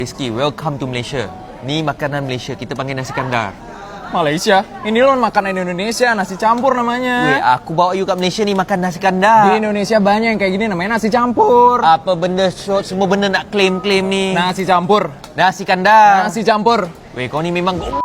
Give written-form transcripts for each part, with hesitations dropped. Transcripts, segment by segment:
Rizky, welcome to Malaysia. Ni makanan Malaysia, kita panggil nasi kandar. Malaysia? Ini loh makanan Indonesia, nasi campur namanya. Weh, aku bawa you kat Malaysia ni makan nasi Di kandar. Indonesia banyak yang kayak gini namanya nasi campur. Apa benda short, semua benda nak claim-claim ni. Nasi campur. Nasi kandar. Nasi campur. Weh, kau ni memang...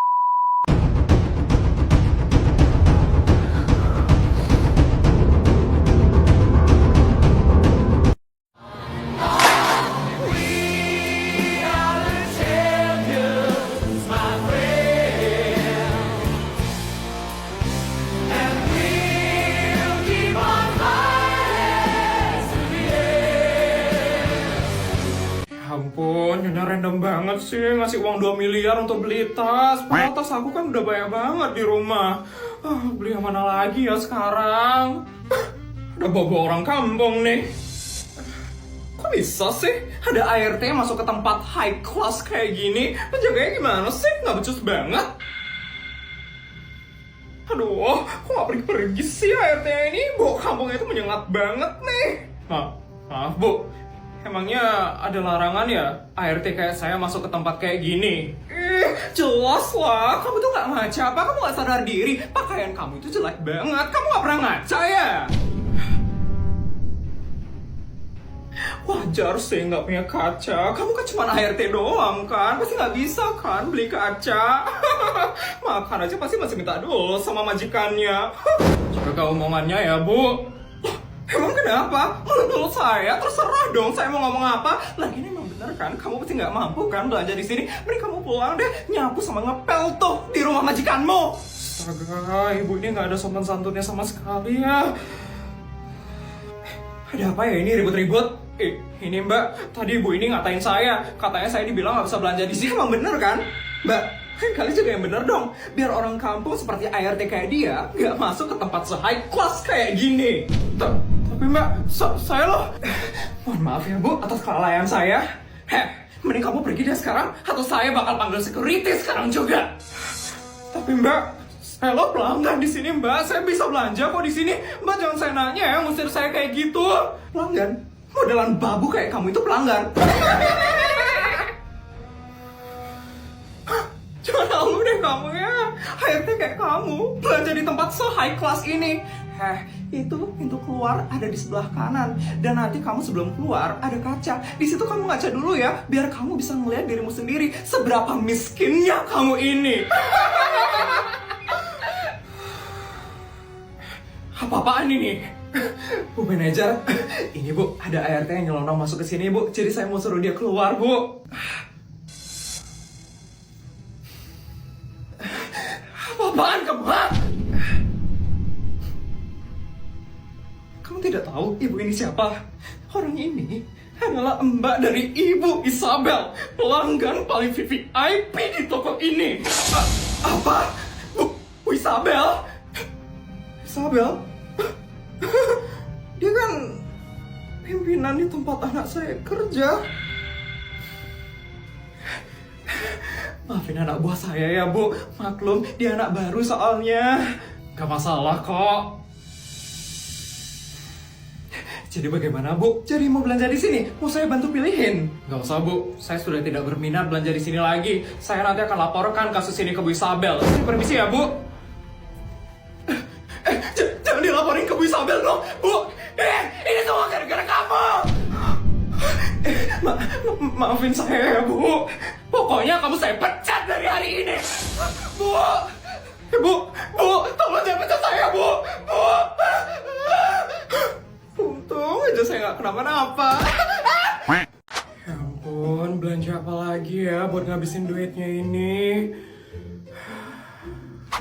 Ampun, Nyonya random banget sih ngasih uang 2 miliar untuk beli tas. Padahal tas aku kan udah banyak banget di rumah. Beli yang mana lagi ya sekarang? Ada bobo orang kampung nih. Kok bisa sih ada ART masuk ke tempat high class kayak gini? Penjaganya gimana sih? Nggak becus banget. Aduh, kok nggak pergi-pergi sih ART-nya ini? Bawa kampungnya itu menyengat banget nih. Maaf Bu, emangnya ada larangan ya ART kayak saya masuk ke tempat kayak gini? Jelas lah, kamu tuh gak ngaca apa? Kamu gak sadar diri? Pakaian kamu itu jelek banget, kamu gak pernah ngaca ya? Wajar sih gak punya kaca, kamu kan cuma ART doang kan? Pasti gak bisa kan beli kaca? Makan aja pasti masih minta dulu sama majikannya. Jaga omongannya ya Bu. Emang kenapa? Menurut saya terserah dong saya mau ngomong apa. Lagian emang bener kan kamu pasti nggak mampu kan belanja di sini. Mending kamu pulang deh nyapu sama ngepel tuh di rumah majikanmu. Astaga, ibu ini nggak ada sopan santunnya sama sekali ya. Ada apa ya ini ribut-ribut? Ini Mbak, tadi ibu ini ngatain saya. Katanya saya dibilang nggak bisa belanja di sini. Emang bener kan? Mbak, kan kalian juga yang bener dong. Biar orang kampung seperti ART kayak dia nggak masuk ke tempat se-high class kayak gini. Tapi Mbak, saya loh. Mohon maaf ya Bu atas kelalaian saya. Mending kamu pergi deh sekarang atau saya bakal panggil security sekarang juga. Tapi Mbak, saya lo pelanggan di sini Mbak. Saya bisa belanja kok di sini. Mbak jangan saya nanya ya ngusir saya kayak gitu. Pelanggan? Modelan babu kayak kamu itu pelanggan. Jangan malu deh kamu ya. ART kayak kamu belanja di tempat se-high class ini. Itu pintu keluar ada di sebelah kanan. Dan nanti kamu sebelum keluar ada kaca. Di situ kamu ngaca dulu ya, biar kamu bisa ngeliat dirimu sendiri seberapa miskinnya kamu ini. Apa-apaan ini? Bu manajer, ini Bu, ada ART yang nyelonong masuk ke sini Bu. Jadi saya mau suruh dia keluar Bu. Apa-apaan kamu, ha? Kamu tidak tahu ibu ini siapa? Orang ini adalah mbak dari Ibu Isabel, pelanggan paling VIP di toko ini. Apa? Bu Isabel? Isabel? Dia kan pimpinan di tempat anak saya kerja. Maafin anak buah saya ya Bu, maklum dia anak baru soalnya. Gak masalah kok. Jadi bagaimana Bu? Jadi mau belanja di sini? Mau saya bantu pilihin? Gak usah Bu, saya sudah tidak berminat belanja di sini lagi. Saya nanti akan laporkan kasus ini ke Bu Isabel. Saya permisi ya Bu. Jangan dilaporin ke Bu Isabel loh, Bu. Ini semua gara-gara kamu. Maafin saya ya Bu. Pokoknya kamu saya pecat dari hari ini. Bu, tolong jangan pecat saya Bu. Untung aja saya nggak kenapa-napa. Ya ampun, belanja apa lagi ya buat ngabisin duitnya ini.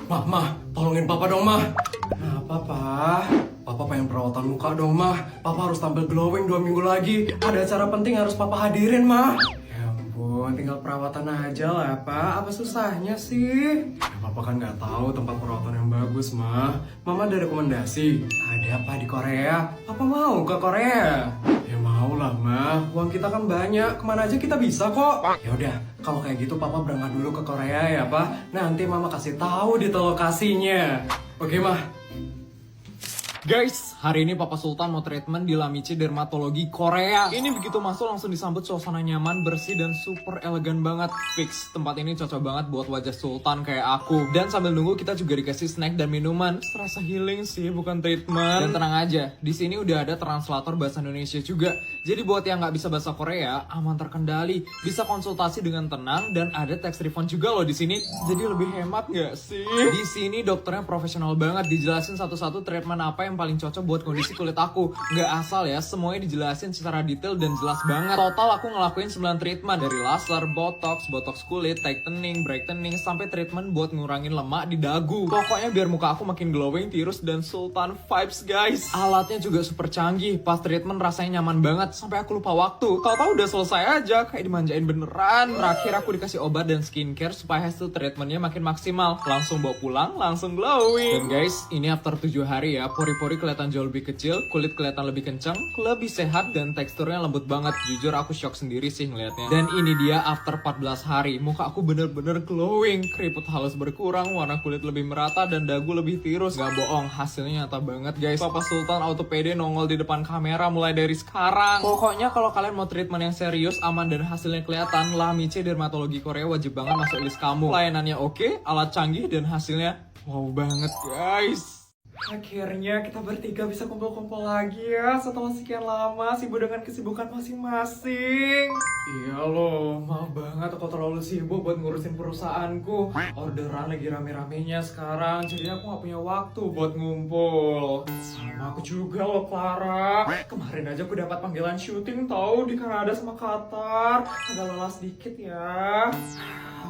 Mah, tolongin Papa dong, Mah. Kenapa, Pak? Papa pengen perawatan muka dong, Mah. Papa harus tampil glowing 2 minggu lagi. Ada acara penting harus Papa hadirin, Mah. Ya ampun, tinggal perawatan aja lah, Pak. Apa susahnya sih? Ya, Papa kan nggak tahu tempat perawatan yang bagus, Mah. Mama ada rekomendasi. Ada apa di Korea? Papa mau ke Korea. Ya mau lah, Mah. Uang kita kan banyak. Kemana aja kita bisa kok. Ya udah, kalau kayak gitu Papa berangkat dulu ke Korea ya, Pak. Nanti Mama kasih tahu di lokasinya. Oke, Mah. Guys, hari ini Papa Sultan mau treatment di Lamiche Dermatologi Korea. Ini begitu masuk langsung disambut suasana nyaman, bersih, dan super elegan banget. Fix, tempat ini cocok banget buat wajah Sultan kayak aku. Dan sambil nunggu kita juga dikasih snack dan minuman. Serasa healing sih, bukan treatment. Dan tenang aja, di sini udah ada translator bahasa Indonesia juga. Jadi buat yang nggak bisa bahasa Korea, aman terkendali. Bisa konsultasi dengan tenang dan ada tax refund juga loh di sini. Jadi lebih hemat nggak sih? Di sini dokternya profesional banget, dijelasin satu-satu treatment apa yang paling cocok buat kondisi kulit aku. Nggak asal ya, semuanya dijelasin secara detail dan jelas banget. Total aku ngelakuin 9 treatment, dari laser, botox kulit, tightening, brightening, sampai treatment buat ngurangin lemak di dagu. Pokoknya biar muka aku makin glowing, tirus, dan sultan vibes guys. Alatnya juga super canggih, pas treatment rasanya nyaman banget, sampai aku lupa waktu. Tahu-tahu udah selesai aja, kayak dimanjain beneran. Terakhir aku dikasih obat dan skincare supaya hasil treatmentnya makin maksimal. Langsung bawa pulang, langsung glowing. Dan guys, ini after 7 hari ya, pori-pori kelihatan jauh lebih kecil, kulit kelihatan lebih kencang, lebih sehat, dan teksturnya lembut banget. Jujur aku shock sendiri sih ngeliatnya. Dan ini dia after 14 hari, muka aku bener-bener glowing, keriput halus berkurang, warna kulit lebih merata, dan dagu lebih tirus. Gak bohong, hasilnya nyata banget guys. Papa Sultan auto pede nongol di depan kamera mulai dari sekarang. Pokoknya kalau kalian mau treatment yang serius, aman, dan hasilnya kelihatan, Lamiche Dermatologi Korea wajib banget masuk list kamu. Layanannya oke, alat canggih, dan hasilnya wow banget guys. Akhirnya kita bertiga bisa kumpul-kumpul lagi ya setelah sekian lama sibuk dengan kesibukan masing-masing. Iya loh, maaf banget aku terlalu sibuk buat ngurusin perusahaanku. Orderan lagi rame-ramenya sekarang, jadi aku gak punya waktu buat ngumpul. Sama aku juga loh Clara. Kemarin aja aku dapat panggilan syuting tau di Kanada sama Qatar. Agak lelah sedikit ya.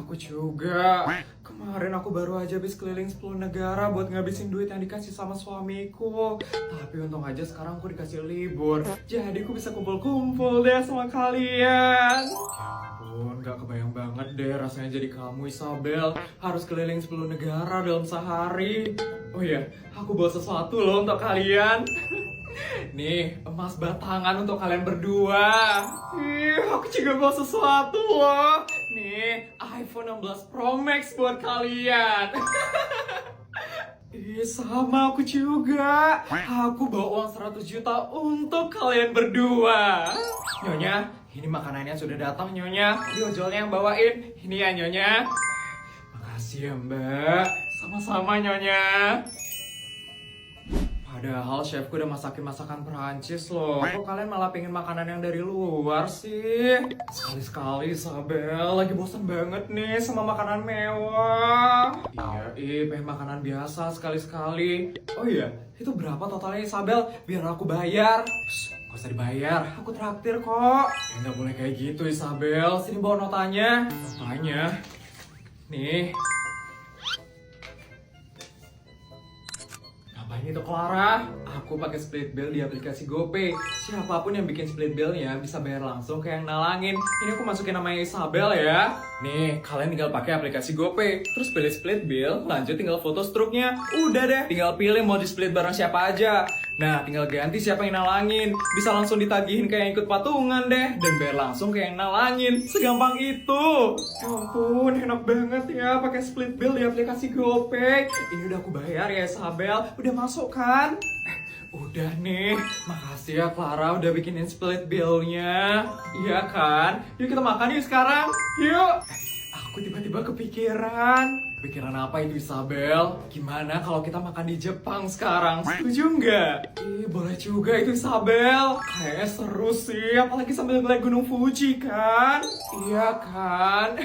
Aku juga. Kemarin aku baru aja habis keliling 10 negara buat ngabisin duit yang dikasih sama suamiku. Tapi untung aja sekarang aku dikasih libur. Jadi aku bisa kumpul-kumpul deh sama kalian. Ya ampun, gak kebayang banget deh rasanya jadi kamu Isabel. Harus keliling 10 negara dalam sehari. Oh iya, aku bawa sesuatu loh untuk kalian. Nih, emas batangan untuk kalian berdua. Ih, aku juga bawa sesuatu loh. Nih, iPhone 16 Pro Max buat kalian. Ih, sama aku juga. Aku bawa uang 100 juta untuk kalian berdua. Nyonya, ini makanannya sudah datang Nyonya. Ini ojolnya yang bawain. Ini ya Nyonya. Makasih ya Mbak. Sama-sama Nyonya. Padahal chefku udah masakin masakan Perancis loh. Kok kalian malah pengen makanan yang dari luar sih? Sekali-sekali Isabel, lagi bosan banget nih sama makanan mewah. Iya, pengen makanan biasa sekali-sekali. Oh iya, itu berapa totalnya Isabel? Biar aku bayar. Gak usah dibayar, aku traktir kok. Ya nggak boleh kayak gitu Isabel, sini bawa notanya. Notanya, nih. Ngapain itu Clara? Aku pakai split bill di aplikasi GoPay. Siapapun yang bikin split billnya bisa bayar langsung ke yang nalangin. Ini aku masukin namanya Isabel ya. Nih, kalian tinggal pakai aplikasi GoPay. Terus pilih split bill, lanjut tinggal foto struknya. Udah deh, tinggal pilih mau di split bareng siapa aja. Nah, tinggal ganti siapa yang nalangin. Bisa langsung ditagihin kayak yang ikut patungan deh. Dan bayar langsung kayak yang nalangin. Segampang itu. Ya ampun, enak banget ya pakai split bill di aplikasi GoPay. Ini udah aku bayar ya Isabel. Udah masuk kan? Udah nih. Makasih ya Clara udah bikinin split billnya. Iya kan? Yuk kita makan yuk sekarang. Yuk. Aku tiba-tiba kepikiran. Kepikiran apa itu Isabel? Gimana kalau kita makan di Jepang sekarang? Setuju nggak? Ih, boleh juga itu Isabel. Kayaknya seru sih, apalagi sambil ngeliat Gunung Fuji kan? Iya kan?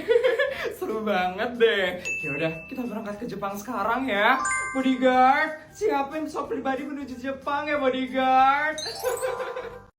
Seru banget deh. Yaudah, kita berangkat ke Jepang sekarang ya. Bodyguard, siapin pesawat pribadi menuju Jepang ya bodyguard.